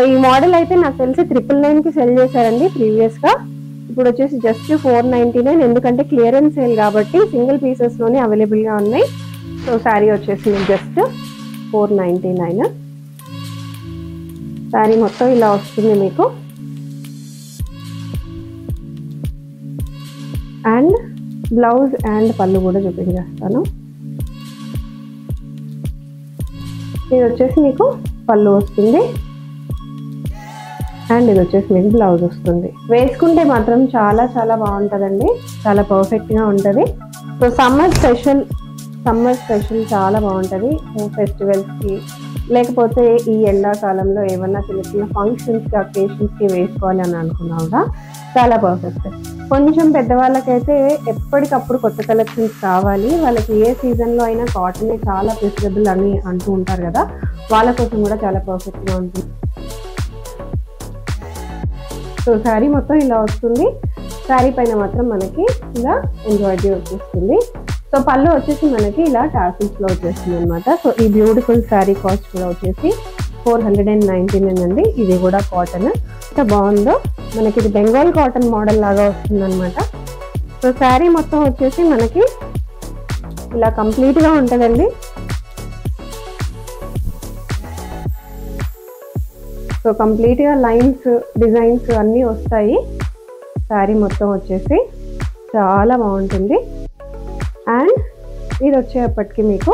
ఈ మోడల్ అయితే నాకు తెలిసి 999 కి సెల్ చేశారండి ప్రీవియస్ గా. ఇప్పుడు వచ్చేసి జస్ట్ 499, ఎందుకంటే క్లియరెన్స్ సేల్ కాబట్టి సింగిల్ పీసెస్ లోనే అవైలబుల్ గా ఉన్నాయి. సో శారీ వచ్చేసి జస్ట్ 499. శారీ మొత్తం ఇలా వస్తుంది మీకు. అండ్ బ్లౌజ్ అండ్ పళ్ళు కూడా చూపించేస్తాను. ఇది వచ్చేసి మీకు పళ్ళు వస్తుంది అండ్ ఇది వచ్చేసి మీకు బ్లౌజ్ వస్తుంది. వేసుకుంటే మాత్రం చాలా చాలా బాగుంటుందండి, చాలా పర్ఫెక్ట్గా ఉంటుంది. సో సమ్మర్ స్పెషల్ చాలా బాగుంటుంది. ఫెస్టివల్స్కి లేకపోతే ఈ ఎండాకాలంలో ఏమన్నా చిన్న చిన్న ఫంక్షన్స్కి అకేషన్స్కి వేసుకోవాలి అని అనుకున్నా కూడా చాలా పర్ఫెక్ట్. కొంచెం పెద్దవాళ్ళకైతే ఎప్పటికప్పుడు కొత్త కలెక్షన్స్ కావాలి, వాళ్ళకి ఏ సీజన్లో అయినా కాటనే చాలా ప్రిఫరబుల్ అని అంటూ ఉంటారు కదా, వాళ్ళ కోసం కూడా చాలా పర్ఫెక్ట్గా ఉంటుంది. సో శారీ మొత్తం ఇలా వస్తుంది. శారీ పైన మాత్రం మనకి ఇలా ఎంబ్రాయిడరీ వచ్చేస్తుంది. సో పళ్ళు వచ్చేసి మనకి ఇలా టాసిల్స్లో వచ్చేస్తుంది అనమాట. సో ఈ బ్యూటిఫుల్ శారీ కాస్ట్ కూడా వచ్చేసి 499 అండి. ఇది కూడా కాటన్, ఎంత బాగుందో. మనకి ఇది బెంగాల్ కాటన్ మోడల్ లాగా వస్తుంది అనమాట. సో శారీ మొత్తం వచ్చేసి మనకి ఇలా కంప్లీట్గా ఉంటుందండి. సో కంప్లీట్గా లైన్స్ డిజైన్స్ అన్నీ వస్తాయి. శారీ మొత్తం వచ్చేసి చాలా బాగుంటుంది. అండ్ ఇది వచ్చేప్పటికి మీకు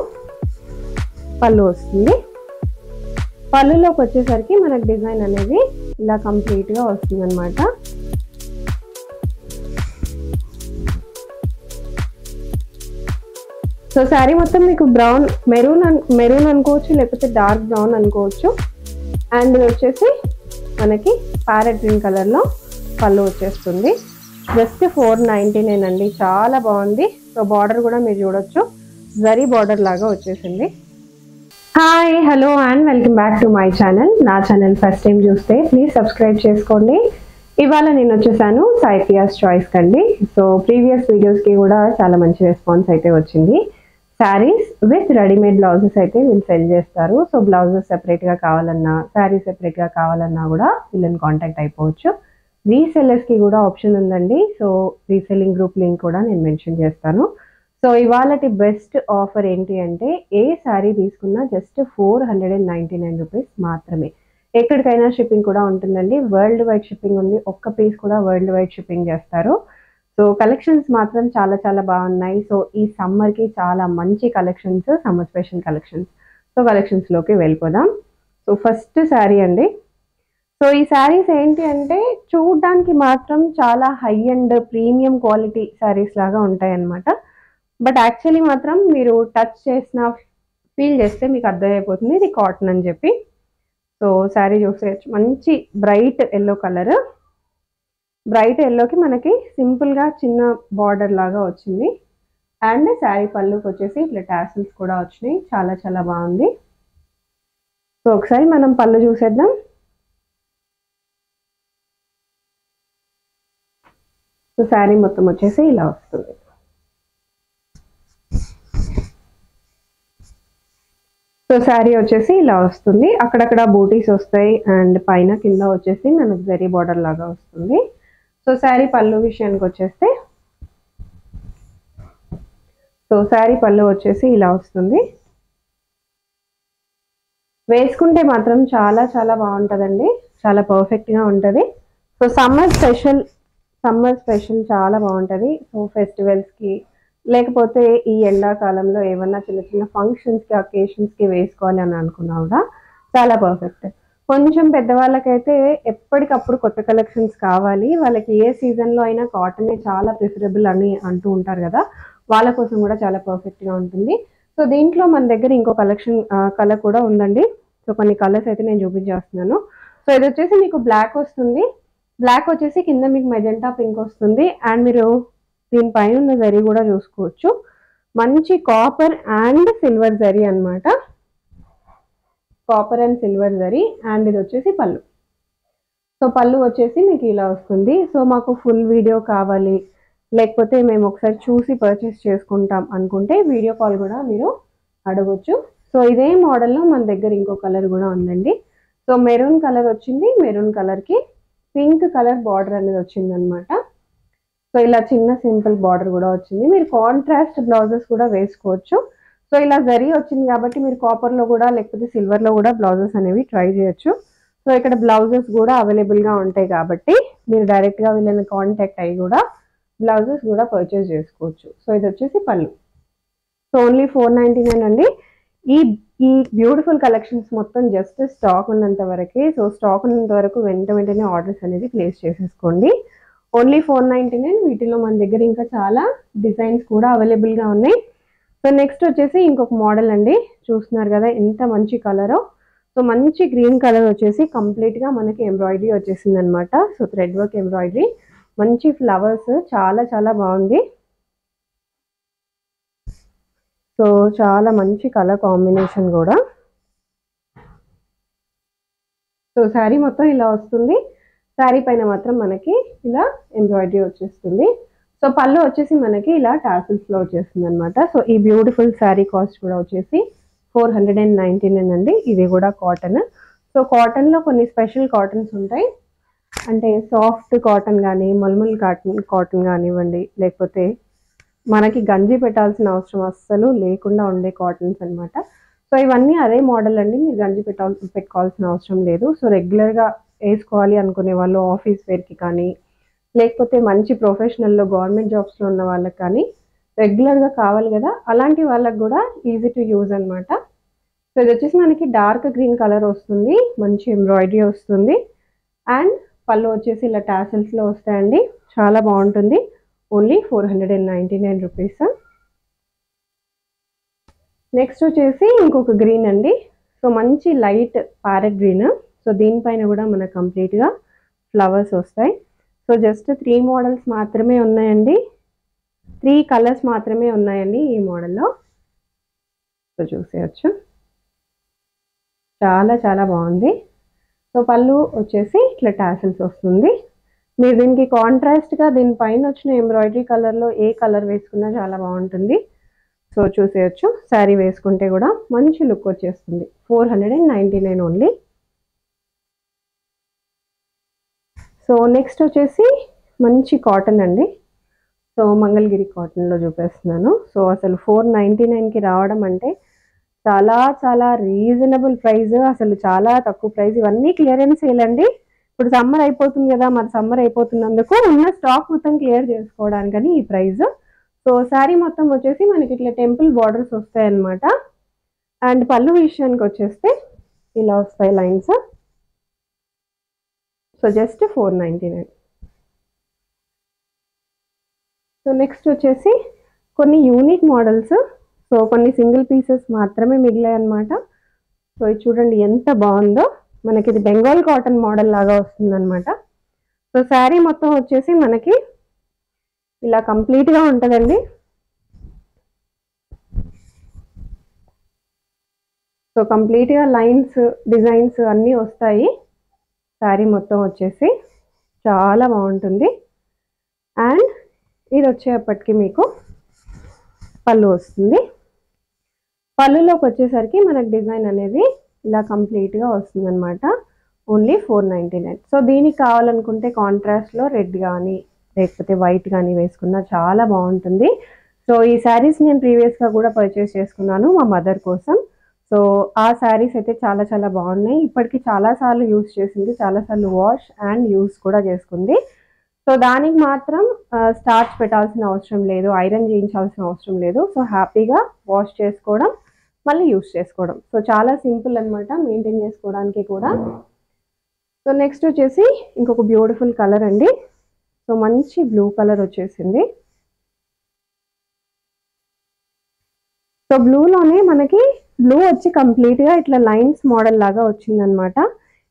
పళ్ళు వస్తుంది. పళ్ళులోకి వచ్చేసరికి మనకు డిజైన్ అనేది ఇలా కంప్లీట్గా వస్తుంది అనమాట. సో శారీ మొత్తం మీకు బ్రౌన్ మెరూన్ అనుకోవచ్చు, లేకపోతే డార్క్ బ్రౌన్ అనుకోవచ్చు. అండ్ ఇది వచ్చేసి మనకి ప్యారెట్ గ్రీన్ కలర్లో పళ్ళు వచ్చేస్తుంది. జస్ట్ 499 అండి, చాలా బాగుంది. సో బార్డర్ కూడా మీరు చూడొచ్చు, జరీ బార్డర్ లాగా వచ్చేసింది. Hi, hello and welcome back to my channel. నా ఛానల్ ఫస్ట్ టైం చూస్తే ప్లీజ్ సబ్స్క్రైబ్ చేసుకోండి. ఇవాళ నేను వచ్చేసాను సైఫియాస్ చాయిస్ కండి. సో ప్రీవియస్ వీడియోస్కి కూడా చాలా మంచి రెస్పాన్స్ అయితే వచ్చింది. శారీస్ విత్ రెడీమేడ్ బ్లౌజెస్ అయితే వీళ్ళు సెల్ చేస్తారు. సో బ్లౌజెస్ సెపరేట్గా కావాలన్నా, శారీస్ సెపరేట్గా కావాలన్నా కూడా వీళ్ళని కాంటాక్ట్ అయిపోవచ్చు. రీసెల్లర్స్కి కూడా ఆప్షన్ ఉందండి. సో రీసెల్లింగ్ గ్రూప్ లింక్ కూడా నేను మెన్షన్ చేస్తాను. సో ఇవాళటి బెస్ట్ ఆఫర్ ఏంటి అంటే, ఏ శారీ తీసుకున్నా జస్ట్ 499 రూపీస్ మాత్రమే. ఎక్కడికైనా షిప్పింగ్ కూడా ఉంటుందండి, వరల్డ్ వైడ్ షిప్పింగ్ ఉంది. ఒక్క పీస్ కూడా వరల్డ్ వైడ్ షిప్పింగ్ చేస్తారు. సో కలెక్షన్స్ మాత్రం చాలా చాలా బాగున్నాయి. సో ఈ సమ్మర్కి చాలా మంచి collections, summer special collections. So కలెక్షన్స్లోకి వెళ్ళిపోదాం. సో ఫస్ట్ శారీ అండి. సో ఈ శారీస్ ఏంటి అంటే, చూడడానికి మాత్రం చాలా high and premium quality saris లాగా ఉంటాయి అన్నమాట. బట్ యాక్చువల్లీ మాత్రం మీరు టచ్ చేసిన ఫీల్ చేస్తే మీకు అర్థమైపోతుంది ఇది కాటన్ అని చెప్పి. సో శారీ చూసేయచ్చు, మంచి బ్రైట్ ఎల్లో కలర్. బ్రైట్ ఎల్లోకి మనకి సింపుల్గా చిన్న బార్డర్ లాగా వచ్చింది. అండ్ శారీ పళ్ళుకి వచ్చేసి ఇట్లా టాసిల్స్ కూడా వచ్చినాయి. చాలా చాలా బాగుంది. సో ఒకసారి మనం పళ్ళు చూసేద్దాం. సో శారీ మొత్తం వచ్చేసి ఇలా వస్తుంది. సో శారీ వచ్చేసి ఇలా వస్తుంది. అక్కడక్కడ బూటీస్ వస్తాయి అండ్ పైన కింద వచ్చేసి మనకు జరీ బార్డర్ లాగా వస్తుంది. సో శారీ పళ్ళు విషయానికి వచ్చేస్తే, సో శారీ పళ్ళు వచ్చేసి ఇలా వస్తుంది. వేసుకుంటే మాత్రం చాలా చాలా బాగుంటుందండి, చాలా పర్ఫెక్ట్గా ఉంటుంది. సో సమ్మర్ స్పెషల్ చాలా బాగుంటుంది. సో ఫెస్టివల్స్కి లేకపోతే ఈ ఎండాకాలంలో ఏమన్నా చిన్న చిన్న ఫంక్షన్స్కి అకేషన్స్కి వేసుకోవాలి అని అనుకున్నా కూడా చాలా పర్ఫెక్ట్. కొంచెం పెద్దవాళ్ళకైతే ఎప్పటికప్పుడు కొత్త కలెక్షన్స్ కావాలి, వాళ్ళకి ఏ సీజన్లో అయినా కాటనే చాలా ప్రిఫరబుల్ అని అంటూ ఉంటారు కదా, వాళ్ళ కోసం కూడా చాలా పర్ఫెక్ట్గా ఉంటుంది. సో దీంట్లో మన దగ్గర ఇంకో కలర్ కూడా ఉందండి. సో కొన్ని కలర్స్ అయితే నేను చూపించేస్తున్నాను. సో ఇది వచ్చేసి మీకు బ్లాక్ వస్తుంది. బ్లాక్ వచ్చేసి కింద మీకు మెజెంటా పింక్ వస్తుంది. అండ్ మీరు దీనిపైన ఉన్న జరీ కూడా చూసుకోవచ్చు, మంచి కాపర్ అండ్ సిల్వర్ జరీ అనమాట. Copper and silver zari. And ఇది వచ్చేసి పళ్ళు. సో పళ్ళు వచ్చేసి మీకు ఇలా వస్తుంది. సో మాకు ఫుల్ వీడియో కావాలి, లేకపోతే మేము ఒకసారి చూసి పర్చేస్ చేసుకుంటాం అనుకుంటే వీడియో కాల్ కూడా మీరు అడగొచ్చు. సో ఇదే మోడల్లో మన దగ్గర ఇంకో కలర్ కూడా ఉందండి. సో సో మెరూన్ కలర్ వచ్చింది, మెరూన్ కలర్కి పింక్ కలర్ బార్డర్ అనేది వచ్చింది అనమాట. సో ఇలా చిన్న సింపుల్ బార్డర్ కూడా వచ్చింది. మీరు కాంట్రాస్ట్ బ్లౌజెస్ కూడా వేసుకోవచ్చు. సో ఇలా జరీ వచ్చింది కాబట్టి మీరు కాపర్లో కూడా లేకపోతే సిల్వర్లో కూడా బ్లౌజెస్ అనేవి ట్రై చేయొచ్చు. సో ఇక్కడ బ్లౌజెస్ కూడా అవైలబుల్గా ఉంటాయి కాబట్టి మీరు డైరెక్ట్గా వీళ్ళని కాంటాక్ట్ అయ్యి కూడా బ్లౌజెస్ కూడా పర్చేస్ చేసుకోవచ్చు. సో ఇది వచ్చేసి పళ్ళు. సో ఓన్లీ 499 అండి. ఈ ఈ బ్యూటిఫుల్ కలెక్షన్స్ మొత్తం జస్ట్ స్టాక్ ఉన్నంత వరకే. సో స్టాక్ ఉన్నంత వరకు వెంటనే ఆర్డర్స్ అనేది ప్లేస్ చేసేసుకోండి. ఓన్లీ 499. వీటిలో మన దగ్గర ఇంకా చాలా డిజైన్స్ కూడా అవైలబుల్గా ఉన్నాయి. సో నెక్స్ట్ వచ్చేసి ఇంకొక మోడల్ అండి. చూస్తున్నారు కదా ఎంత మంచి కలరో. సో మంచి గ్రీన్ కలర్ వచ్చేసి కంప్లీట్గా మనకి ఎంబ్రాయిడరీ వచ్చేసింది అనమాట. సో థ్రెడ్ వర్క్ ఎంబ్రాయిడరీ, మంచి ఫ్లవర్స్, చాలా చాలా బాగుంది. సో చాలా మంచి కలర్ కాంబినేషన్ కూడా. సో శారీ మొత్తం ఇలా వస్తుంది. శారీ పైన మాత్రం మనకి ఇలా ఎంబ్రాయిడరీ వచ్చేస్తుంది. సో పళ్ళు వచ్చేసి మనకి ఇలా టాసిల్స్లో వచ్చేస్తుంది అనమాట. సో ఈ బ్యూటిఫుల్ శారీ కాస్ట్ కూడా వచ్చేసి 499 అండి. ఇది కూడా కాటన్. సో కాటన్లో కొన్ని స్పెషల్ కాటన్స్ ఉంటాయి. అంటే సాఫ్ట్ కాటన్ కానీ, మల్మల్ కాటన్ కానివ్వండి, లేకపోతే మనకి గంజి పెట్టాల్సిన అవసరం అస్సలు లేకుండా ఉండే కాటన్స్ అనమాట. సో ఇవన్నీ అదే మోడల్ అండి. మీరు గంజి పెట్టుకోవాల్సిన అవసరం లేదు. సో రెగ్యులర్గా వేసుకోవాలి అనుకునే వాళ్ళు ఆఫీస్ వేర్కి కానీ, లేకపోతే మంచి ప్రొఫెషనల్లో గవర్నమెంట్ జాబ్స్లో ఉన్న వాళ్ళకి కానీ రెగ్యులర్గా కావాలి కదా, అలాంటి వాళ్ళకి కూడా ఈజీ టు యూజ్ అనమాట. సో ఇది వచ్చేసి మనకి డార్క్ గ్రీన్ కలర్ వస్తుంది, మంచి ఎంబ్రాయిడరీ వస్తుంది. అండ్ పళ్ళు వచ్చేసి ఇలా టాసిల్స్లో వస్తాయండి. చాలా బాగుంటుంది. Only 499 rupees. నెక్స్ట్ వచ్చేసి ఇంకొక గ్రీన్ అండి. సో మంచి లైట్ ప్యారెట్ గ్రీన్. సో దీనిపైన కూడా మనకు కంప్లీట్గా ఫ్లవర్స్ వస్తాయి. సో జస్ట్ 3 మోడల్స్ మాత్రమే ఉన్నాయండి. 3 కలర్స్ మాత్రమే ఉన్నాయండి ఈ మోడల్లో. సో చూసేయచ్చు, చాలా చాలా బాగుంది. సో పళ్ళు వచ్చేసి ఇట్లా టాసిల్స్ వస్తుంది. మీరు దీనికి కాంట్రాస్ట్గా దీనిపైన వచ్చిన ఎంబ్రాయిడరీ కలర్లో ఏ కలర్ వేసుకున్నా చాలా బాగుంటుంది. సో చూసేయచ్చు, శారీ వేసుకుంటే కూడా మంచి లుక్ వచ్చేస్తుంది. 499 ఓన్లీ. సో నెక్స్ట్ వచ్చేసి మంచి కాటన్ అండి. సో మంగళగిరి కాటన్లో చూపిస్తున్నాను. సో అసలు 499కి రావడం అంటే చాలా చాలా రీజనబుల్ ప్రైస్, అసలు చాలా తక్కువ ప్రైస్. ఇవన్నీ క్లియరెన్స్ సేల్ అండి. ఇప్పుడు సమ్మర్ అయిపోతుంది కదా, మరి సమ్మర్ అయిపోతున్నందుకు ఉన్న స్టాక్ మొత్తం క్లియర్ చేసుకోవడానికని ఈ ప్రైస్. సో శారీ మొత్తం వచ్చేసి మనకి ఇట్లా టెంపుల్ బార్డర్స్ వస్తాయన్నమాట. అండ్ పళ్ళు విషయానికి వచ్చేస్తే ఇలా వస్తాయి lines. So just 499. So next వచ్చేసి కొన్ని యూనిక్ మోడల్స్. సో కొన్ని సింగిల్ పీసెస్ మాత్రమే మిగిలాయి అన్నమాట. సో ఇది చూడండి ఎంత బాగుందో. మనకి ఇది బెంగాల్ కాటన్ మోడల్ లాగా వస్తుంది అనమాట. సో శారీ మొత్తం వచ్చేసి మనకి ఇలా కంప్లీట్గా ఉంటుందండి. సో కంప్లీట్గా లైన్స్, డిజైన్స్ అన్నీ వస్తాయి. శారీ మొత్తం వచ్చేసి చాలా బాగుంటుంది. అండ్ ఇది వచ్చేప్పటికి మీకు పళ్ళు వస్తుంది. పళ్ళులోకి వచ్చేసరికి మనకు డిజైన్ అనేది ఇలా కంప్లీట్గా వస్తుంది అనమాట. ఓన్లీ 499. సో దీనికి కావాలనుకుంటే కాంట్రాస్ట్లో రెడ్ కానీ లేకపోతే వైట్ కానీ వేసుకున్నా చాలా బాగుంటుంది. సో ఈ శారీస్ నేను ప్రీవియస్గా కూడా పర్చేస్ చేసుకున్నాను మా మదర్ కోసం. సో ఆ శారీస్ అయితే చాలా చాలా బాగున్నాయి. ఇప్పటికి చాలాసార్లు యూజ్ చేసింది, చాలాసార్లు వాష్ అండ్ యూజ్ కూడా చేసుకుంది. సో దానికి మాత్రం స్టార్చ్ పెట్టాల్సిన అవసరం లేదు, ఐరన్ చేయించాల్సిన అవసరం లేదు. సో హ్యాపీగా వాష్ చేసుకోవడం, మళ్ళీ యూజ్ చేసుకోవడం. సో చాలా సింపుల్ అనమాట మెయింటైన్ చేసుకోవడానికి కూడా. సో నెక్స్ట్ వచ్చేసి ఇంకొక బ్యూటిఫుల్ కలర్ అండి. సో మంచి బ్లూ కలర్ వచ్చేసింది. సో బ్లూలోనే మనకి బ్లూ వచ్చి కంప్లీట్గా ఇట్లా లైన్స్ మోడల్ లాగా వచ్చిందనమాట.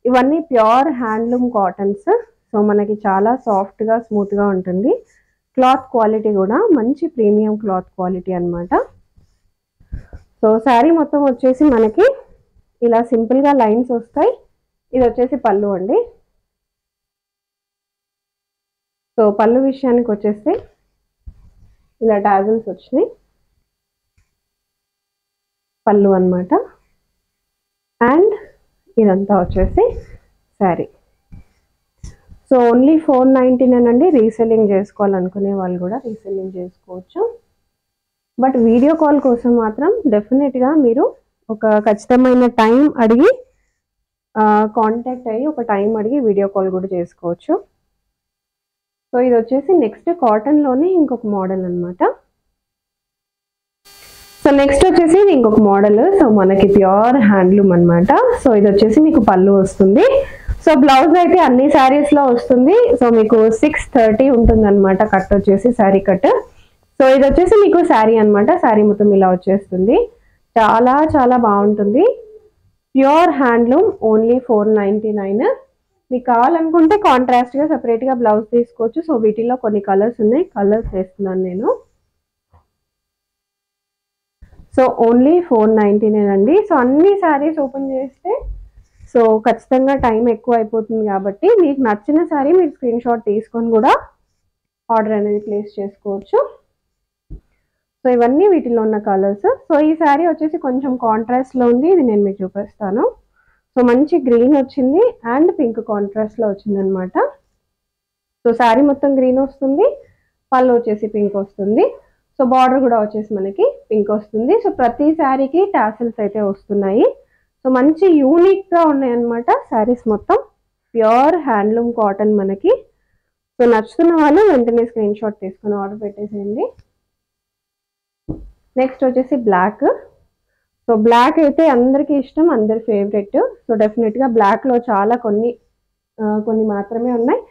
ఇవన్నీ ప్యూర్ హ్యాండ్లూమ్ కాటన్స్. సో మనకి చాలా సాఫ్ట్గా స్మూత్గా ఉంటుంది. క్లాత్ క్వాలిటీ కూడా మంచి ప్రీమియం క్లాత్ క్వాలిటీ అనమాట. సో శారీ మొత్తం వచ్చేసి మనకి ఇలా సింపుల్గా లైన్స్ వస్తాయి. ఇది వచ్చేసి పళ్ళు అండి. సో పళ్ళు విషయానికి వచ్చేస్తే ఇలా టాజిల్స్ వచ్చినాయి, పళ్ళు అనమాట. అండ్ ఇదంతా వచ్చేసి శారీ. సో ఓన్లీ 499 అండి. రీసెల్లింగ్ చేసుకోవాలనుకునే వాళ్ళు కూడా రీసెల్లింగ్ చేసుకోవచ్చు. బట్ వీడియో కాల్ కోసం మాత్రం డెఫినెట్గా మీరు ఒక ఖచ్చితమైన టైం అడిగి కాంటాక్ట్ అయ్యి ఒక టైం అడిగి వీడియో కాల్ కూడా చేసుకోవచ్చు. సో ఇది వచ్చేసి నెక్స్ట్ కాటన్లోనే ఇంకొక మోడల్ అనమాట. సో నెక్స్ట్ వచ్చేసి ఇది ఇంకొక మోడల్. సో మనకి ప్యూర్ హ్యాండ్లూమ్ అనమాట. సో ఇది వచ్చేసి మీకు పళ్ళు వస్తుంది. సో బ్లౌజ్ అయితే అన్ని శారీస్లో వస్తుంది. సో మీకు 630 ఉంటుంది అనమాట కట్ వచ్చేసి, శారీ కట్. సో ఇది వచ్చేసి మీకు శారీ అనమాట. శారీ మొత్తం ఇలా వచ్చేస్తుంది. చాలా చాలా బాగుంటుంది. Pure handloom, only 499. మీకు కావాలనుకుంటే కాంట్రాస్ట్గా సపరేట్గా బ్లౌజ్ తీసుకోవచ్చు. సో వీటిలో కొన్ని కలర్స్ ఉన్నాయి, కలర్స్ వేస్తున్నాను నేను. సో ఓన్లీ 499 అండి. సో అన్ని శారీస్ ఓపెన్ చేస్తే సో ఖచ్చితంగా టైం ఎక్కువ అయిపోతుంది కాబట్టి మీకు నచ్చిన శారీ మీరు స్క్రీన్ షాట్ తీసుకొని కూడా ఆర్డర్ అనేది ప్లేస్ చేసుకోవచ్చు. సో ఇవన్నీ వీటిలో ఉన్న కలర్స్. సో ఈ శారీ వచ్చేసి కొంచెం కాంట్రాస్ట్లో ఉంది. ఇది నేను మీకు చూపిస్తాను. సో మంచి గ్రీన్ వచ్చింది అండ్ పింక్ కాంట్రాస్ట్లో వచ్చింది అనమాట. సో శారీ మొత్తం గ్రీన్ వస్తుంది, పళ్ళు వచ్చేసి పింక్ వస్తుంది. సో బార్డర్ కూడా వచ్చేసి మనకి పింక్ వస్తుంది. సో ప్రతి శారీకి టాసిల్స్ అయితే వస్తున్నాయి. సో మంచి యూనిక్గా ఉన్నాయి అనమాట శారీస్ మొత్తం. ప్యూర్ హ్యాండ్లూమ్ కాటన్ మనకి. సో నచ్చుతున్న వాళ్ళు వెంటనే స్క్రీన్ షాట్ తీసుకొని ఆర్డర్ పెట్టేసేయండి. నెక్స్ట్ వచ్చేసి బ్లాక్. సో బ్లాక్ అయితే అందరికీ ఇష్టం, అందరి ఫేవరెట్. సో డెఫినెట్గా బ్లాక్లో చాలా కొన్ని మాత్రమే ఉన్నాయి.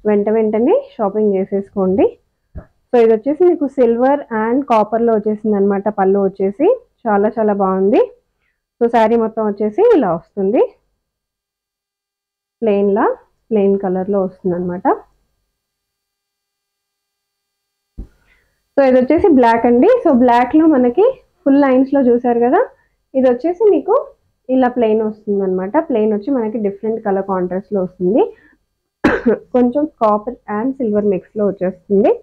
వెంటనే షాపింగ్ చేసేసుకోండి. సో ఇది వచ్చేసి మీకు సిల్వర్ అండ్ కాపర్లో వచ్చేసింది అనమాట. పళ్ళు వచ్చేసి చాలా చాలా బాగుంది. సో శారీ మొత్తం వచ్చేసి ఇలా వస్తుంది, ప్లెయిన్ కలర్లో వస్తుంది అనమాట. సో ఇది వచ్చేసి బ్లాక్ అండి. సో బ్లాక్లో మనకి ఫుల్ లైన్స్లో చూసారు కదా, ఇది వచ్చేసి మీకు ఇలా ప్లెయిన్ వస్తుంది అనమాట. ప్లెయిన్ వచ్చి మనకి డిఫరెంట్ కలర్ కాంట్రాస్ట్లో వస్తుంది. కొంచెం కాపర్ అండ్ సిల్వర్ మిక్స్లో వచ్చేస్తుంది.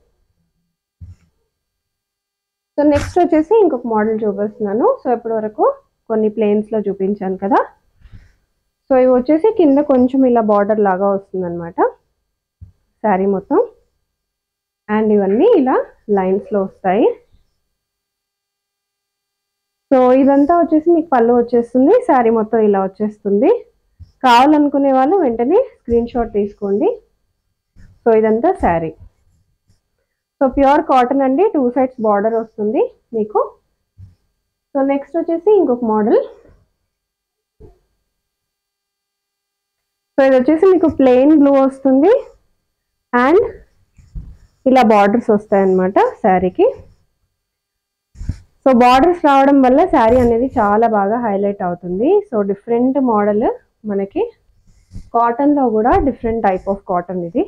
సో నెక్స్ట్ వచ్చేసి ఇంకొక మోడల్ చూపిస్తున్నాను. సో ఇప్పటి వరకు కొన్ని ప్లెయిన్స్లో చూపించాను కదా. సో ఇవి వచ్చేసి కింద కొంచెం ఇలా బార్డర్ లాగా వస్తుంది అనమాట శారీ మొత్తం. అండ్ ఇవన్నీ ఇలా లైన్స్లో వస్తాయి. సో ఇదంతా వచ్చేసి మీకు పళ్ళు వచ్చేస్తుంది, శారీ మొత్తం ఇలా వచ్చేస్తుంది. కావాలనుకునే వాళ్ళు వెంటనే స్క్రీన్ షాట్ తీసుకోండి. సో ఇదంతా శారీ. సో ప్యూర్ కాటన్ అండి, 2 సైడ్స్ బార్డర్ వస్తుంది మీకు. సో నెక్స్ట్ వచ్చేసి ఇంకొక మోడల్. సో ఇది వచ్చేసి మీకు ప్లెయిన్ బ్లూ వస్తుంది అండ్ ఇలా బార్డర్స్ వస్తాయి అన్నమాట శారీకి. సో బార్డర్స్ రావడం వల్ల శారీ అనేది చాలా బాగా హైలైట్ అవుతుంది. సో డిఫరెంట్ మోడల్ మనకి కాటన్లో కూడా డిఫరెంట్ టైప్ ఆఫ్ కాటన్ ఇది.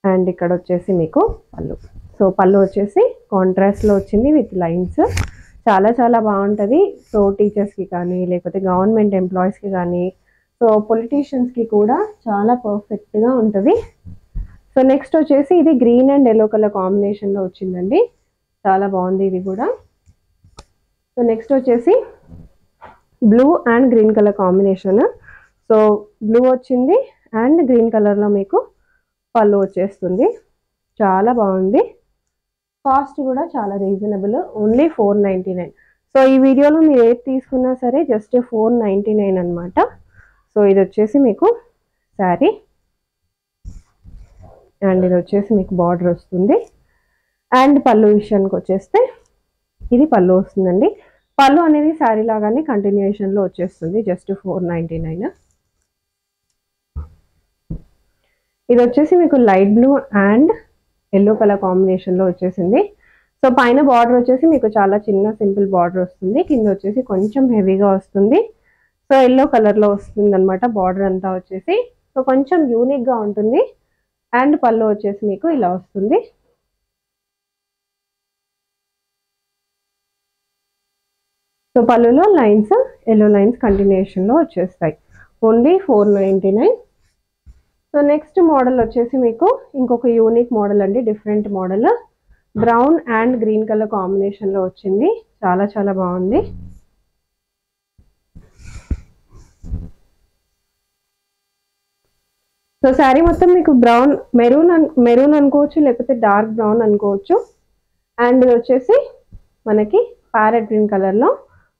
అండ్ ఇక్కడ వచ్చేసి మీకు పళ్ళు. సో పళ్ళు వచ్చేసి కాంట్రాస్ట్లో వచ్చింది విత్ లైన్స్. చాలా చాలా బాగుంటుంది. సో టీచర్స్కి కానీ లేకపోతే గవర్నమెంట్ ఎంప్లాయీస్కి కానీ సో పొలిటీషియన్స్కి కూడా చాలా పర్ఫెక్ట్గా ఉంటుంది. సో నెక్స్ట్ వచ్చేసి ఇది గ్రీన్ అండ్ ఎల్లో కలర్ కాంబినేషన్లో వచ్చిందండి. చాలా బాగుంది ఇది కూడా. సో నెక్స్ట్ వచ్చేసి blue and green colour combination. So blue వచ్చింది అండ్ గ్రీన్ కలర్లో మీకు పళ్ళు వచ్చేస్తుంది. చాలా బాగుంది. కాస్ట్ కూడా చాలా రీజనబుల్, ఓన్లీ 499. సో ఈ వీడియోలో మీరు ఏది తీసుకున్నా సరే జస్ట్ 499 అనమాట. సో ఇది వచ్చేసి మీకు శారీ అండ్ ఇది వచ్చేసి మీకు బార్డర్ వస్తుంది. అండ్ పళ్ళు విషయానికి వచ్చేస్తే ఇది పళ్ళు వస్తుందండి. పళ్ళు అనేది శారీ లాగానే కంటిన్యూషన్లో వచ్చేస్తుంది, జస్ట్ 499. ఇది వచ్చేసి మీకు light blue and yellow colour కాంబినేషన్లో వచ్చేసింది. సో పైన బార్డర్ వచ్చేసి మీకు చాలా చిన్న సింపుల్ బార్డర్ వస్తుంది, కింద వచ్చేసి కొంచెం హెవీగా వస్తుంది. సో ఎల్లో కలర్లో వస్తుంది అనమాట బార్డర్ అంతా వచ్చేసి. సో కొంచెం యూనిక్గా ఉంటుంది. అండ్ పళ్ళు వచ్చేసి మీకు ఇలా వస్తుంది. సో పళ్ళులో లైన్స్, ఎల్లో లైన్స్ కంటిన్యూషన్లో వచ్చేస్తాయి. ఓన్లీ 499. సో నెక్స్ట్ మోడల్ వచ్చేసి మీకు ఇంకొక యూనిక్ మోడల్ అండి, different model. Brown and green colour కాంబినేషన్లో వచ్చింది. చాలా చాలా బాగుంది. సో శారీ మొత్తం మీకు బ్రౌన్ మెరూన్ అనుకోవచ్చు, లేకపోతే డార్క్ బ్రౌన్ అనుకోవచ్చు. అండ్ ఇది వచ్చేసి మనకి ప్యారెట్ గ్రీన్ కలర్లో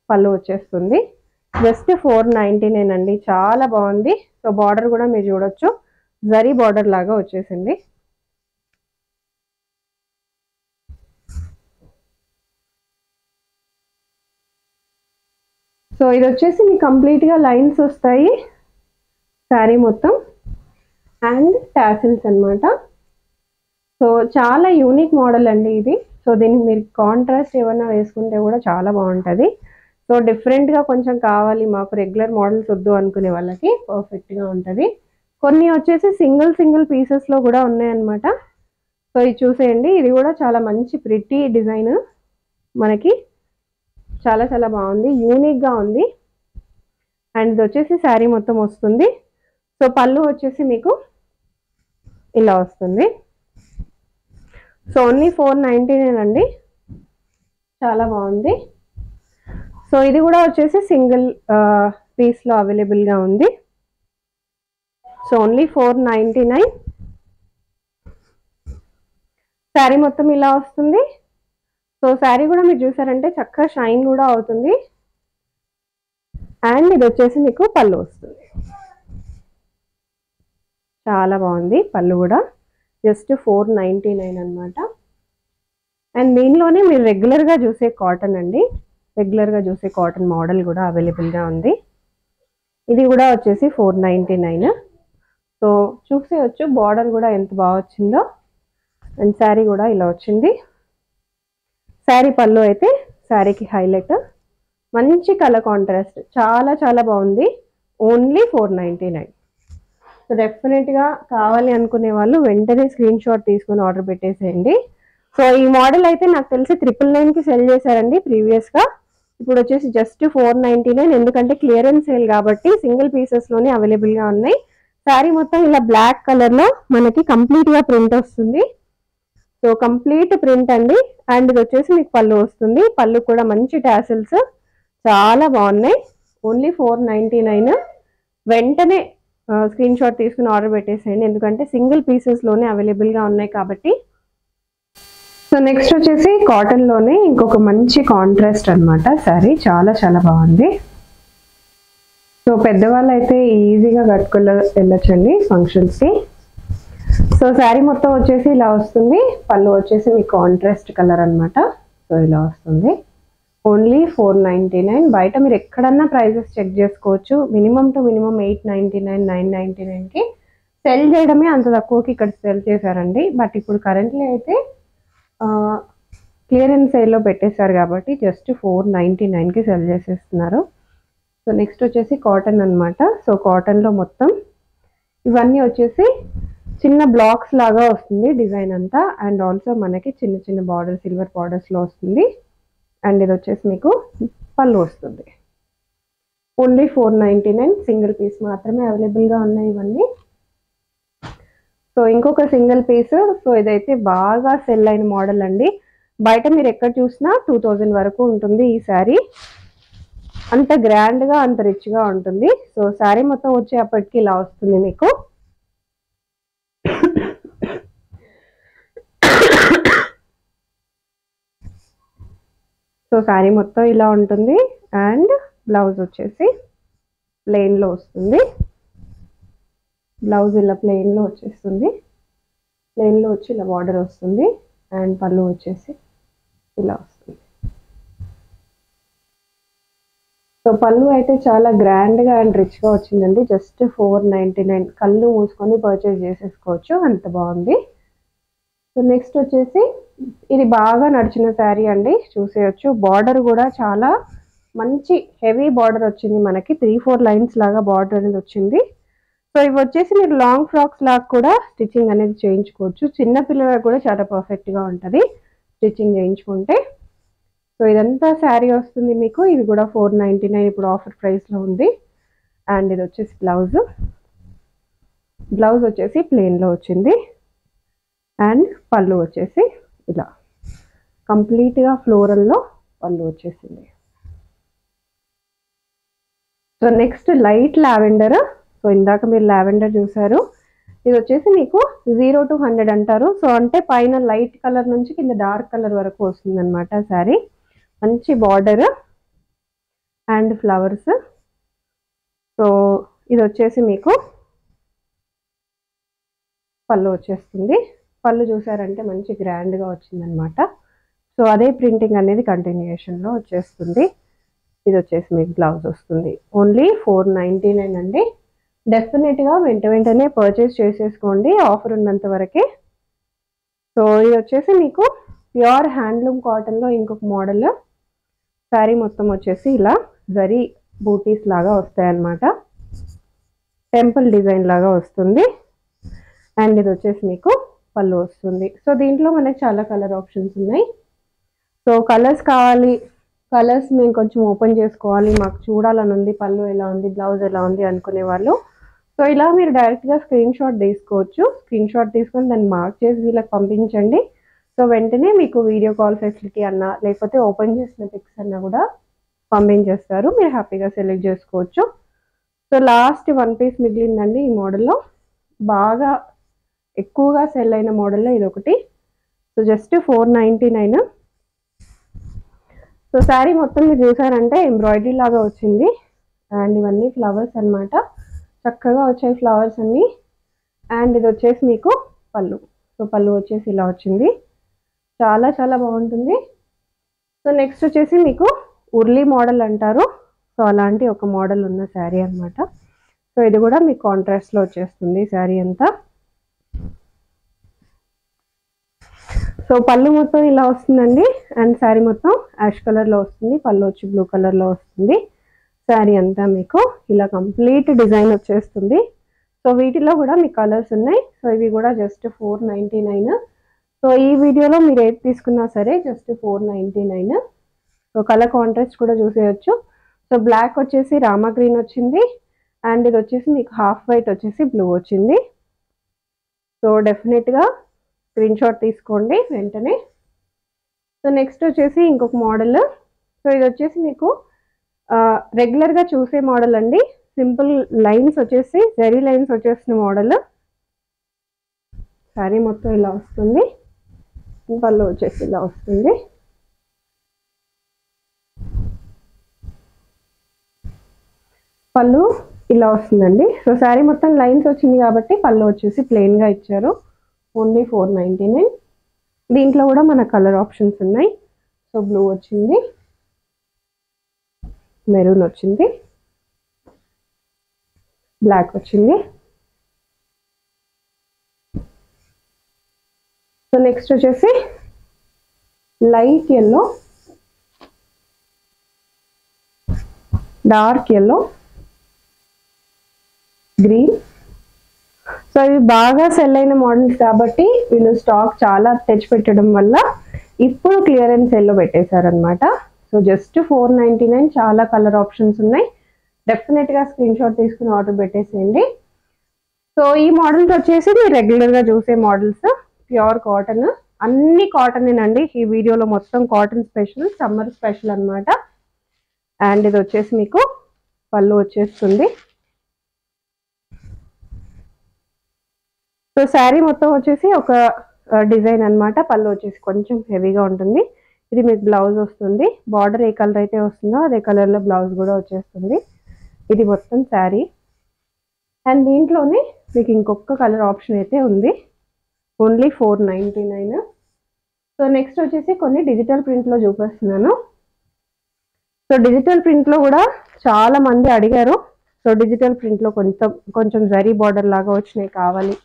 పళ్ళు వచ్చేస్తుంది. జస్ట్ 499 అండి, చాలా బాగుంది. సో బార్డర్ కూడా మీరు చూడొచ్చు, జరీ బార్డర్ లాగా వచ్చేసింది. సో ఇది వచ్చేసి మీకు కంప్లీట్గా లైన్స్ వస్తాయి శారీ మొత్తం, అండ్ టాసిల్స్ అన్నమాట. సో చాలా యూనిక్ మోడల్ అండి ఇది. సో దీనికి మీరు కాంట్రాస్ట్ ఏమన్నా వేసుకుంటే కూడా చాలా బాగుంటుంది. సో డిఫరెంట్గా కొంచెం కావాలి మాకు, రెగ్యులర్ మోడల్స్ వద్దు అనుకునే వాళ్ళకి పర్ఫెక్ట్గా ఉంటుంది. కొన్ని వచ్చేసి సింగిల్ పీసెస్లో కూడా ఉన్నాయన్నమాట. సో ఇది చూసేయండి, ఇది కూడా చాలా మంచి ప్రిటీ డిజైన్, మనకి చాలా చాలా బాగుంది, యూనిక్గా ఉంది. అండ్ ఇది వచ్చేసి శారీ మొత్తం వస్తుంది. సో పళ్ళు వచ్చేసి మీకు ఇలా వస్తుంది. సో ఓన్లీ 499 అండి, చాలా బాగుంది. సో ఇది కూడా వచ్చేసి సింగిల్ పీస్లో అవైలబుల్గా ఉంది. So only 499. శారీ మొత్తం ఇలా వస్తుంది. సో శారీ కూడా మీరు చూసారంటే చక్కగా షైన్ కూడా అవుతుంది. అండ్ ఇది వచ్చేసి మీకు పళ్ళు వస్తుంది, చాలా బాగుంది. పళ్ళు కూడా జస్ట్ 499 అనమాట. అండ్ దీనిలోనే మీరు రెగ్యులర్గా చూసే కాటన్ అండి, రెగ్యులర్గా చూసే కాటన్ మోడల్ కూడా అవైలబుల్గా ఉంది. ఇది కూడా వచ్చేసి 499. సో చూసేయచ్చు బార్డర్ కూడా ఎంత బాగా వచ్చిందో. అండ్ శారీ కూడా ఇలా వచ్చింది. శారీ పళ్ళు అయితే శారీకి హైలైట్, మంచి కలర్ కాంట్రాస్ట్, చాలా చాలా బాగుంది. ఓన్లీ 499. సో డెఫినెట్గా కావాలి అనుకునే వాళ్ళు వెంటనే స్క్రీన్ షాట్ తీసుకొని ఆర్డర్ పెట్టేసేయండి. సో ఈ మోడల్ అయితే నాకు తెలిసి 999కి సెల్ చేశారండి ప్రీవియస్గా. ఇప్పుడు వచ్చేసి జస్ట్ 499, ఎందుకంటే క్లియరెన్స్ సేల్ కాబట్టి సింగిల్ పీసెస్లోనే అవైలబుల్గా ఉన్నాయి. శారీ మొత్తం ఇలా బ్లాక్ కలర్లో మనకి కంప్లీట్గా ప్రింట్ వస్తుంది. సో కంప్లీట్ ప్రింట్ అండి. అండ్ ఇది వచ్చేసి మీకు పళ్ళు వస్తుంది. పళ్ళు కూడా మంచి టాసిల్స్, చాలా బాగున్నాయి. ఓన్లీ 499. వెంటనే స్క్రీన్ షాట్ తీసుకుని ఆర్డర్ పెట్టేసేయండి, ఎందుకంటే సింగిల్ పీసెస్లోనే అవైలబుల్గా ఉన్నాయి కాబట్టి. సో నెక్స్ట్ వచ్చేసి కాటన్లోనే ఇంకొక మంచి కాంట్రాస్ట్ అనమాట శారీ, చాలా చాలా బాగుంది. సో పెద్దవాళ్ళు అయితే ఈజీగా కట్టుకొని వెళ్ళొచ్చండి ఫంక్షన్స్కి. సో శారీ మొత్తం వచ్చేసి ఇలా వస్తుంది. పళ్ళు వచ్చేసి మీకు కాంట్రాస్ట్ కలర్ అనమాట. సో ఇలా వస్తుంది. ఓన్లీ 499. బయట మీరు ఎక్కడన్నా ప్రైజెస్ చెక్ చేసుకోవచ్చు. మినిమం టు మినిమం 899, 999కి సెల్ చేయడమే అంత తక్కువకి ఇక్కడ సెల్ చేశారండి. బట్ ఇప్పుడు కరెంట్లీ అయితే క్లియరెన్స్ సేల్లో పెట్టేశారు కాబట్టి జస్ట్ 499కి సెల్ చేసేస్తున్నారు. సో నెక్స్ట్ వచ్చేసి కాటన్ అనమాట. సో కాటన్లో మొత్తం ఇవన్నీ వచ్చేసి చిన్న బ్లాక్స్ లాగా వస్తుంది డిజైన్ అంతా. అండ్ ఆల్సో మనకి చిన్న చిన్న బార్డర్, సిల్వర్ బార్డర్స్లో వస్తుంది. అండ్ ఇది వచ్చేసి మీకు పళ్ళు వస్తుంది. ఓన్లీ 499, సింగిల్ పీస్ మాత్రమే అవైలబుల్గా ఉన్నాయి ఇవన్నీ. సో ఇంకొక సింగిల్ పీస్. సో ఇదైతే బాగా సెల్ అయిన మోడల్ అండి. బయట మీరు ఎక్కడ చూసినా 2000 వరకు ఉంటుంది ఈ శారీ. అంత గ్రాండ్గా, అంత రిచ్గా ఉంటుంది. సో శారీ మొత్తం వచ్చేప్పటికి ఇలా వస్తుంది మీకు. సో శారీ మొత్తం ఇలా ఉంటుంది. అండ్ బ్లౌజ్ వచ్చేసి ప్లెయిన్లో వస్తుంది. బ్లౌజ్ ఇలా ప్లెయిన్లో వచ్చేస్తుంది. ప్లెయిన్లో వచ్చి ఇలా బార్డర్ వస్తుంది. అండ్ పళ్ళు వచ్చేసి ఇలా వస్తుంది. సో పళ్ళు అయితే చాలా గ్రాండ్గా అండ్ రిచ్గా వచ్చిందండి. జస్ట్ 499, కళ్ళు మూసుకొని పర్చేజ్ చేసేసుకోవచ్చు, అంత బాగుంది. సో నెక్స్ట్ వచ్చేసి ఇది బాగా నడిచిన శారీ అండి, చూసేయచ్చు. బార్డర్ కూడా చాలా మంచి హెవీ బార్డర్ వచ్చింది మనకి. 3-4 లైన్స్ లాగా బార్డర్ అనేది వచ్చింది. సో ఇవి వచ్చేసి మీరు లాంగ్ ఫ్రాక్స్ లాగా కూడా స్టిచ్చింగ్ అనేది చేయించుకోవచ్చు. చిన్న పిల్లలకు కూడా చాలా పర్ఫెక్ట్గా ఉంటుంది స్టిచ్చింగ్ చేయించుకుంటే. సో ఇదంతా శారీ వస్తుంది మీకు. ఇది కూడా 499 ఇప్పుడు ఆఫర్ ప్రైస్లో ఉంది. అండ్ ఇది వచ్చేసి బ్లౌజ్ వచ్చేసి ప్లెయిన్లో వచ్చింది. అండ్ పళ్ళు వచ్చేసి ఇలా కంప్లీట్గా ఫ్లోరల్లో పళ్ళు వచ్చేసింది. So next light lavender. So ఇందాక మీరు లావెండర్ చూసారు. ఇది వచ్చేసి మీకు 0 to 100 అంటారు. సో అంటే పైన లైట్ కలర్ నుంచి కింద డార్క్ కలర్ వరకు వస్తుంది అనమాట శారీ. మంచి బార్డర్ అండ్ ఫ్లవర్స్. సో ఇది వచ్చేసి మీకు పళ్ళు వచ్చేస్తుంది. పళ్ళు చూసారంటే మంచి గ్రాండ్గా వచ్చిందనమాట. సో అదే ప్రింటింగ్ అనేది కంటిన్యూషన్లో వచ్చేస్తుంది. ఇది వచ్చేసి మీకు బ్లౌజ్ వస్తుంది. ఓన్లీ 499 అండి. డెఫినెట్గా వెంటనే పర్చేస్ చేసేసుకోండి ఆఫర్ ఉన్నంత వరకే. సో ఇది వచ్చేసి మీకు ప్యూర్ హ్యాండ్లూమ్ కాటన్లో ఇంకొక మోడల్. శారీ మొత్తం వచ్చేసి ఇలా జరీ బూటీస్ లాగా వస్తాయన్నమాట. టెంపుల్ డిజైన్ లాగా వస్తుంది. అండ్ ఇది వచ్చేసి మీకు పళ్ళు వస్తుంది. సో దీంట్లో మనకి చాలా కలర్ ఆప్షన్స్ ఉన్నాయి. సో కలర్స్ కావాలి, కలర్స్ మేము కొంచెం ఓపెన్ చేసుకోవాలి, మాకు చూడాలని ఉంది, పళ్ళు ఎలా ఉంది, బ్లౌజ్ ఎలా ఉంది అనుకునే వాళ్ళు సో ఇలా మీరు డైరెక్ట్గా స్క్రీన్ షాట్ తీసుకోవచ్చు. స్క్రీన్ షాట్ తీసుకొని దాన్ని మార్క్ చేసి వీళ్ళకి పంపించండి. సో వెంటనే మీకు వీడియో కాల్ ఫెసిలిటీ అన్నా లేకపోతే ఓపెన్ చేసిన పిక్స్ అన్నా కూడా పంపించేస్తారు. మీరు హ్యాపీగా సెలెక్ట్ చేసుకోవచ్చు. సో లాస్ట్ 1 పీస్ మిగిలిందండి ఈ మోడల్లో. బాగా ఎక్కువగా సెల్ అయిన మోడల్లో ఇది ఒకటి. So just 499. సో శారీ మొత్తం మీరు చూసారంటే ఎంబ్రాయిడరీ లాగా వచ్చింది. అండ్ ఇవన్నీ ఫ్లవర్స్ అన్నమాట. చక్కగా వచ్చాయి ఫ్లవర్స్ అన్నీ. అండ్ ఇది వచ్చేసి మీకు పళ్ళు. సో పళ్ళు వచ్చేసి ఇలా వచ్చింది. చాలా చాలా బాగుంటుంది. సో నెక్స్ట్ వచ్చేసి మీకు ఉర్లీ మోడల్ అంటారు. సో అలాంటి ఒక మోడల్ ఉన్న శారీ అన్నమాట. సో ఇది కూడా మీకు కాంట్రాస్ట్లో వచ్చేస్తుంది శారీ అంతా. సో పళ్ళు మొత్తం ఇలా వస్తుందండి. అండ్ శారీ మొత్తం యాష్ కలర్లో వస్తుంది. పళ్ళు వచ్చి బ్లూ కలర్లో వస్తుంది. శారీ అంతా మీకు ఇలా కంప్లీట్ డిజైన్ వచ్చేస్తుంది. సో వీటిలో కూడా మీకు కలర్స్ ఉన్నాయి. సో ఇవి కూడా జస్ట్ 499. సో ఈ వీడియోలో మీరు ఏది తీసుకున్నా సరే జస్ట్ 499. సో కలర్ కాంట్రాస్ట్ కూడా చూసేయచ్చు. సో బ్లాక్ వచ్చేసి రామా గ్రీన్ వచ్చింది. అండ్ ఇది వచ్చేసి మీకు హాఫ్ వైట్ వచ్చేసి బ్లూ వచ్చింది. సో డెఫినెట్గా స్క్రీన్ షాట్ తీసుకోండి వెంటనే. సో నెక్స్ట్ వచ్చేసి ఇంకొక మోడల్. సో ఇది వచ్చేసి మీకు రెగ్యులర్గా చూసే మోడల్ అండి. సింపుల్ లైన్స్ వచ్చేసి జరీ లైన్స్ వచ్చేసిన మోడల్. శారీ మొత్తం ఇలా వస్తుంది. పళ్ళు వచ్చేసి ఇలా వస్తుంది. పళ్ళు ఇలా వస్తుందండి. సో శారీ మొత్తం లైన్స్ వచ్చింది కాబట్టి పళ్ళు వచ్చేసి ప్లెయిన్గా ఇచ్చారు. ఓన్లీ 499. దీంట్లో కూడా మన కలర్ ఆప్షన్స్ ఉన్నాయి. సో బ్లూ వచ్చింది, మెరూన్ వచ్చింది, బ్లాక్ వచ్చింది. సో నెక్స్ట్ వచ్చేసి light yellow, dark yellow, green. So ఇవి బాగా సెల్ అయిన మోడల్స్ కాబట్టి వీళ్ళు స్టాక్ చాలా తెచ్చిపెట్టడం వల్ల ఇప్పుడు క్లియరెన్స్ సెల్లో పెట్టేశారనమాట. So just 499. చాలా కలర్ ఆప్షన్స్ ఉన్నాయి. డెఫినెట్గా స్క్రీన్ షాట్ తీసుకుని ఆర్డర్ పెట్టేసేయండి. సో ఈ మోడల్స్ వచ్చేసి మీరు రెగ్యులర్గా చూసే మోడల్స్. ప్యూర్ కాటన్, అన్ని కాటనేనండి. ఈ వీడియోలో మొత్తం కాటన్ స్పెషల్, సమ్మర్ స్పెషల్ అనమాట. అండ్ ఇది వచ్చేసి మీకు పళ్ళు వచ్చేస్తుంది. సో శారీ మొత్తం వచ్చేసి ఒక డిజైన్ అన్నమాట. పళ్ళు వచ్చేసి కొంచెం హెవీగా ఉంటుంది. ఇది మీకు బ్లౌజ్ వస్తుంది. బార్డర్ ఏ కలర్ అయితే వస్తుందో అదే కలర్లో బ్లౌజ్ కూడా వచ్చేస్తుంది. ఇది మొత్తం శారీ. అండ్ దీంట్లోనే మీకు ఇంకొక కలర్ ఆప్షన్ అయితే ఉంది. ఓన్లీ 499. సో నెక్స్ట్ వచ్చేసి కొన్ని డిజిటల్ ప్రింట్లో చూపిస్తున్నాను. సో డిజిటల్ ప్రింట్లో కూడా చాలా మంది అడిగారు. సో డిజిటల్ ప్రింట్లో కొంచెం జరీ బార్డర్ లాగా వచ్చినాయి కావాలి,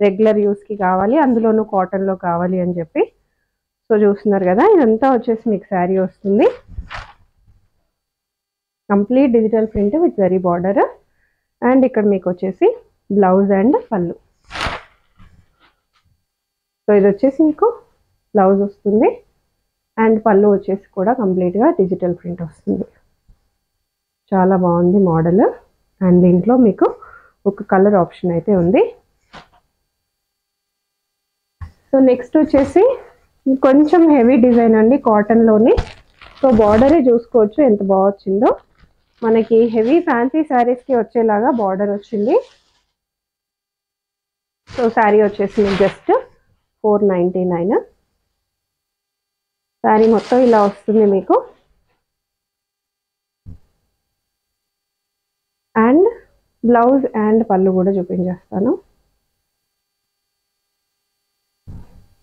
రెగ్యులర్ యూస్కి కావాలి, అందులోనూ కాటన్లో కావాలి అని చెప్పి. సో చూస్తున్నారు కదా, ఇదంతా వచ్చేసి మీకు శారీ వస్తుంది. Complete digital print with zari border. And ఇక్కడ మీకు వచ్చేసి బ్లౌజ్ అండ్ పళ్ళు. సో ఇది వచ్చేసి మీకు బ్లౌజ్ వస్తుంది. అండ్ పళ్ళు వచ్చేసి కూడా కంప్లీట్గా డిజిటల్ ప్రింట్ వస్తుంది. చాలా బాగుంది మోడల్. అండ్ దీంట్లో మీకు ఒక కలర్ ఆప్షన్ అయితే ఉంది. సో నెక్స్ట్ వచ్చేసి కొంచెం హెవీ డిజైన్ అండి కాటన్లోని. సో బార్డరే చూసుకోవచ్చు ఎంత బాగా వచ్చిందో. మనకి హెవీ ఫ్యాన్సీ శారీస్కి వచ్చేలాగా బార్డర్ వచ్చింది. సో శారీ వచ్చేసి జస్ట్ 499. శారీ మొత్తం ఇలా వస్తుంది మీకు. అండ్ బ్లౌజ్ అండ్ పళ్ళు కూడా చూపించేస్తాను.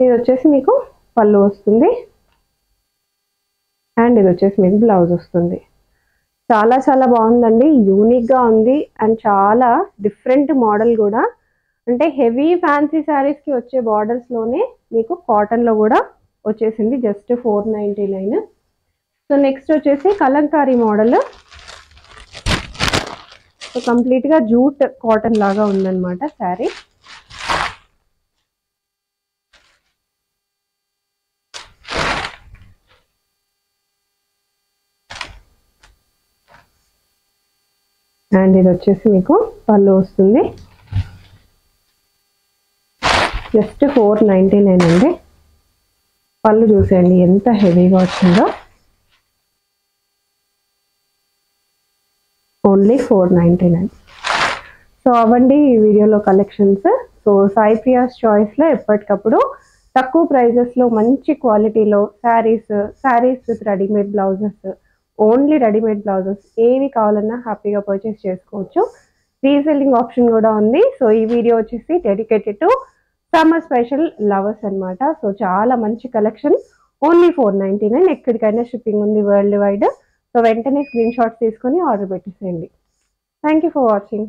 ఇది వచ్చేసి మీకు పళ్ళు వస్తుంది అండ్ ఇది వచ్చేసి మీకు బ్లౌజ్ వస్తుంది. చాలా చాలా బాగుందండి, యూనిక్గా ఉంది అండ్ చాలా డిఫరెంట్ మోడల్ కూడా. అంటే హెవీ ఫ్యాన్సీ శారీస్కి వచ్చే బార్డర్స్లోనే మీకు కాటన్లో కూడా వచ్చేసింది జస్ట్ 499. సో నెక్స్ట్ వచ్చేసి కలంకారీ మోడల్. సో కంప్లీట్గా జూట్ కాటన్ లాగా ఉందన్నమాట శారీ. అండ్ ఇది వచ్చేసి మీకు పళ్ళు వస్తుంది జస్ట్ 499 అండి. పళ్ళు చూసేయండి ఎంత హెవీగా వచ్చిందో. ఓన్లీ 499. సో అవండి ఈ వీడియోలో కలెక్షన్స్. సో సాయి ప్రియాస్ చాయిస్లో ఎప్పటికప్పుడు తక్కువ ప్రైజెస్లో మంచి క్వాలిటీలో saris with readymade blouses, only readymade blouses ఏవి కావాలన్నా హ్యాపీగా పర్చేస్ చేసుకోవచ్చు. రీసెల్లింగ్ ఆప్షన్ కూడా ఉంది. సో ఈ వీడియో వచ్చేసి dedicated to summer special lovers అనమాట. సో చాలా మంచి కలెక్షన్, ఓన్లీ 499. ఎక్కడికైనా షిప్పింగ్ ఉంది వరల్డ్ వైడ్. సో వెంటనే స్క్రీన్ షాట్స్ తీసుకొని ఆర్డర్ పెట్టేసేయండి. Thank you for watching.